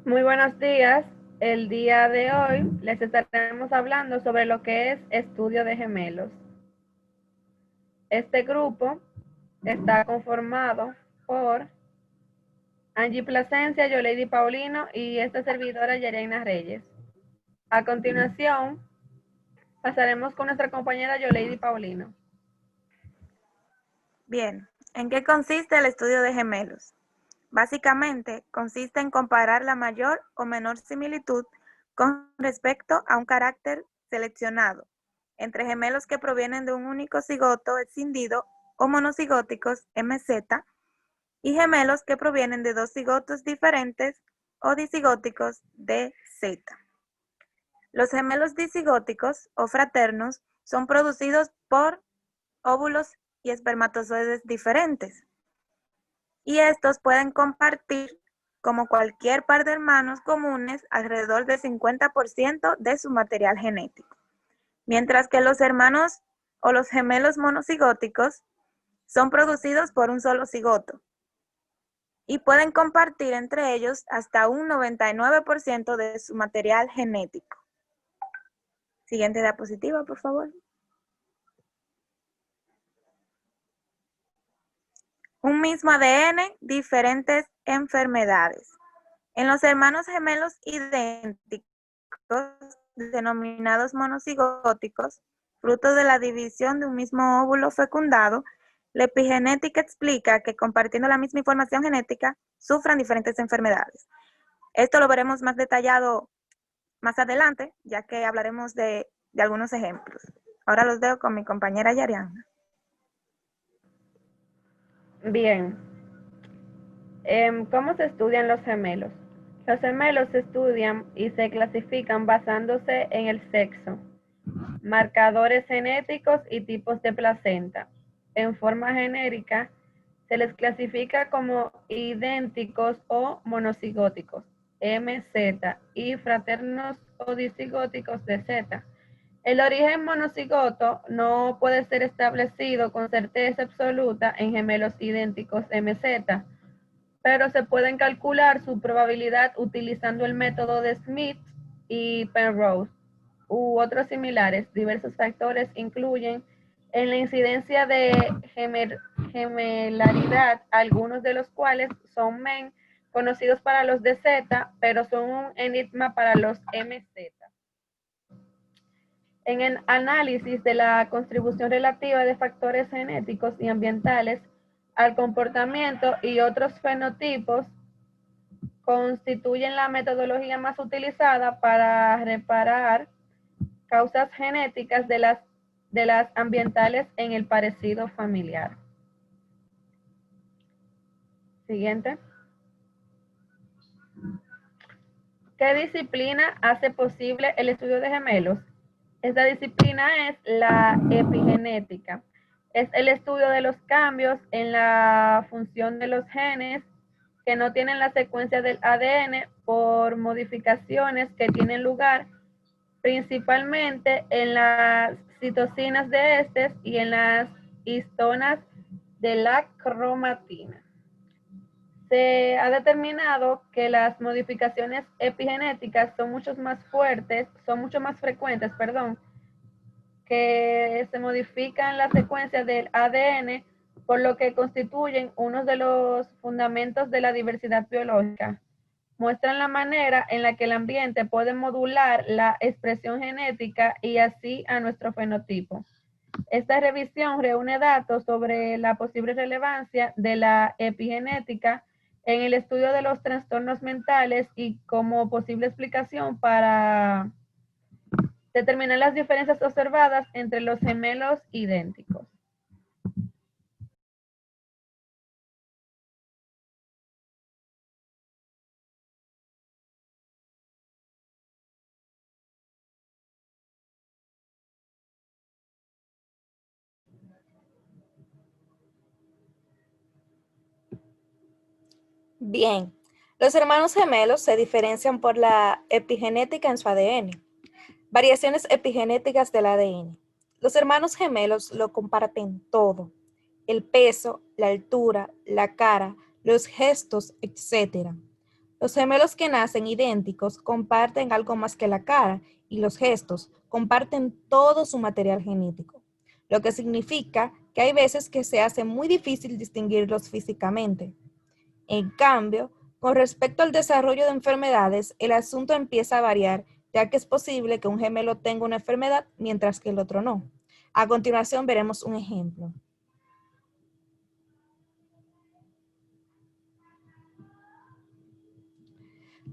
Muy buenos días. El día de hoy les estaremos hablando sobre lo que es estudio de gemelos. Este grupo está conformado por Angie Plasencia, Yoleidy Paulino y esta servidora Yarena Reyes. A continuación, pasaremos con nuestra compañera Yoleidy Paulino. Bien, ¿en qué consiste el estudio de gemelos? Básicamente, consiste en comparar la mayor o menor similitud con respecto a un carácter seleccionado entre gemelos que provienen de un único cigoto escindido o monocigóticos MZ y gemelos que provienen de dos cigotos diferentes o disigóticos DZ. Los gemelos disigóticos o fraternos son producidos por óvulos y espermatozoides diferentes. Y estos pueden compartir, como cualquier par de hermanos comunes, alrededor del 50% de su material genético. Mientras que los hermanos o los gemelos monocigóticos son producidos por un solo cigoto y pueden compartir entre ellos hasta un 99% de su material genético. Siguiente diapositiva, por favor. Un mismo ADN, diferentes enfermedades. En los hermanos gemelos idénticos, denominados monocigóticos, fruto de la división de un mismo óvulo fecundado, la epigenética explica que compartiendo la misma información genética, sufran diferentes enfermedades. Esto lo veremos más detallado más adelante, ya que hablaremos de algunos ejemplos. Ahora los dejo con mi compañera Yariana. Bien, ¿cómo se estudian los gemelos? Los gemelos se estudian y se clasifican basándose en el sexo, marcadores genéticos y tipos de placenta. En forma genérica, se les clasifica como idénticos o monocigóticos, MZ, y fraternos o disigóticos, DZ. El origen monocigoto no puede ser establecido con certeza absoluta en gemelos idénticos MZ, pero se pueden calcular su probabilidad utilizando el método de Smith y Penrose u otros similares. Diversos factores incluyen en la incidencia de gemelaridad, algunos de los cuales son MEN, conocidos para los de Z, pero son un enigma para los MZ. En el análisis de la contribución relativa de factores genéticos y ambientales al comportamiento y otros fenotipos, constituyen la metodología más utilizada para reparar causas genéticas de las ambientales en el parecido familiar. Siguiente. ¿Qué disciplina hace posible el estudio de gemelos? Esta disciplina es la epigenética. Es el estudio de los cambios en la función de los genes que no tienen la secuencia del ADN por modificaciones que tienen lugar principalmente en las citocinas de estos y en las histonas de la cromatina. Se ha determinado que las modificaciones epigenéticas son mucho más frecuentes, que se modifican las secuencias del ADN, por lo que constituyen uno de los fundamentos de la diversidad biológica. Muestran la manera en la que el ambiente puede modular la expresión genética y así a nuestro fenotipo. Esta revisión reúne datos sobre la posible relevancia de la epigenética en el estudio de los trastornos mentales y como posible explicación para determinar las diferencias observadas entre los gemelos idénticos. Bien, los hermanos gemelos se diferencian por la epigenética en su ADN. Variaciones epigenéticas del ADN. Los hermanos gemelos lo comparten todo: el peso, la altura, la cara, los gestos, etc. Los gemelos que nacen idénticos comparten algo más que la cara y los gestos, comparten todo su material genético, lo que significa que hay veces que se hace muy difícil distinguirlos físicamente. En cambio, con respecto al desarrollo de enfermedades, el asunto empieza a variar, ya que es posible que un gemelo tenga una enfermedad mientras que el otro no. A continuación veremos un ejemplo.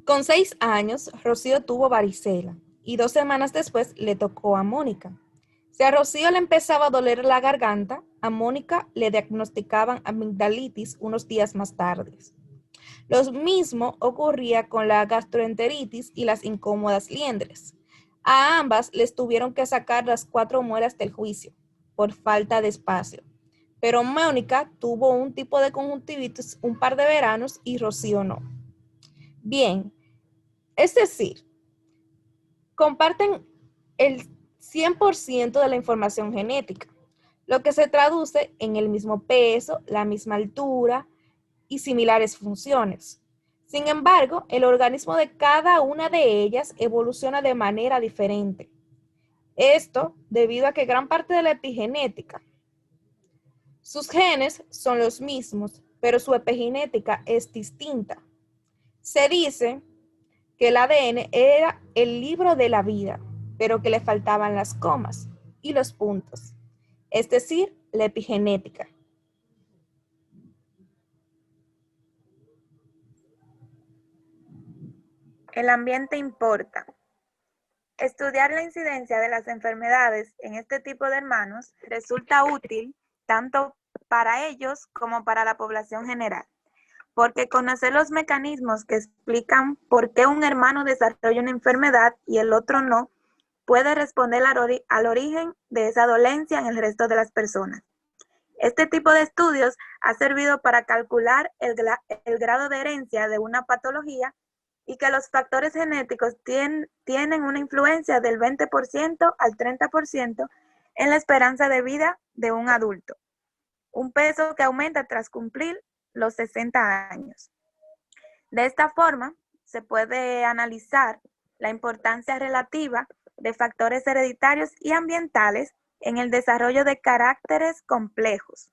Con 6 años, Rocío tuvo varicela y 2 semanas después le tocó a Mónica. Si a Rocío le empezaba a doler la garganta, a Mónica le diagnosticaban amigdalitis unos días más tarde. Lo mismo ocurría con la gastroenteritis y las incómodas liendres. A ambas les tuvieron que sacar las 4 muelas del juicio por falta de espacio. Pero Mónica tuvo un tipo de conjuntivitis un par de veranos y Rocío no. Bien, es decir, comparten el 100% de la información genética, lo que se traduce en el mismo peso, la misma altura y similares funciones. Sin embargo, el organismo de cada una de ellas evoluciona de manera diferente. Esto debido a que gran parte de la epigenética, sus genes son los mismos, pero su epigenética es distinta. Se dice que el ADN era el libro de la vida, pero que le faltaban las comas y los puntos, es decir, la epigenética. El ambiente importa. Estudiar la incidencia de las enfermedades en este tipo de hermanos resulta útil tanto para ellos como para la población general, porque conocer los mecanismos que explican por qué un hermano desarrolla una enfermedad y el otro no, puede responder al origen de esa dolencia en el resto de las personas. Este tipo de estudios ha servido para calcular el grado de herencia de una patología y que los factores genéticos tienen una influencia del 20% al 30% en la esperanza de vida de un adulto, un peso que aumenta tras cumplir los 60 años. De esta forma, se puede analizar la importancia relativa de factores hereditarios y ambientales en el desarrollo de caracteres complejos,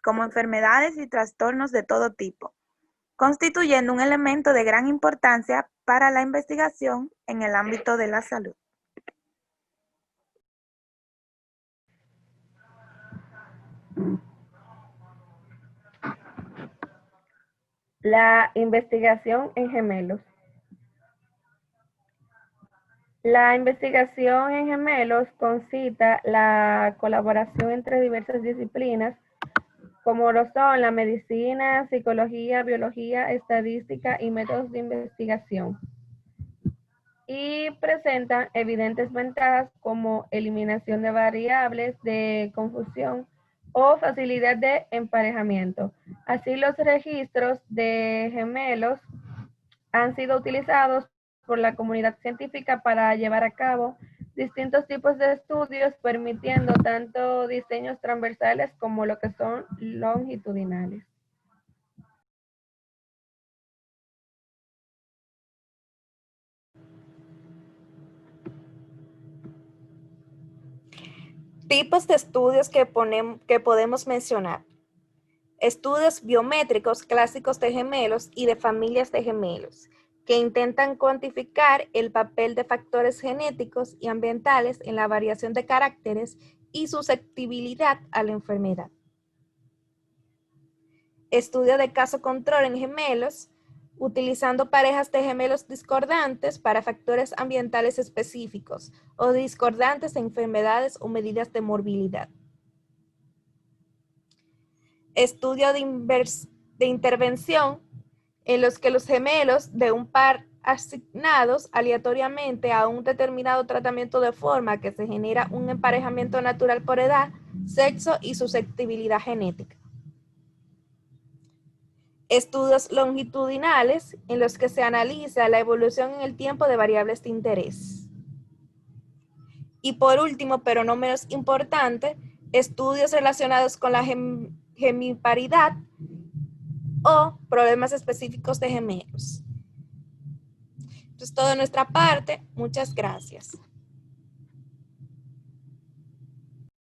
como enfermedades y trastornos de todo tipo, constituyendo un elemento de gran importancia para la investigación en el ámbito de la salud. La investigación en gemelos. La investigación en gemelos concita la colaboración entre diversas disciplinas, como lo son la medicina, psicología, biología, estadística y métodos de investigación. Y presentan evidentes ventajas como eliminación de variables de confusión o facilidad de emparejamiento. Así, los registros de gemelos han sido utilizados por la comunidad científica para llevar a cabo distintos tipos de estudios, permitiendo tanto diseños transversales como lo que son longitudinales. Tipos de estudios que podemos mencionar. Estudios biométricos clásicos de gemelos y de familias de gemelos, que intentan cuantificar el papel de factores genéticos y ambientales en la variación de caracteres y susceptibilidad a la enfermedad. Estudio de caso control en gemelos, utilizando parejas de gemelos discordantes para factores ambientales específicos o discordantes en enfermedades o medidas de morbilidad. Estudio de intervención en los que los gemelos de un par asignados aleatoriamente a un determinado tratamiento de forma que se genera un emparejamiento natural por edad, sexo y susceptibilidad genética. Estudios longitudinales en los que se analiza la evolución en el tiempo de variables de interés. Y por último, pero no menos importante, estudios relacionados con la gemiparidad o problemas específicos de gemelos. Esto es todo de nuestra parte. Muchas gracias.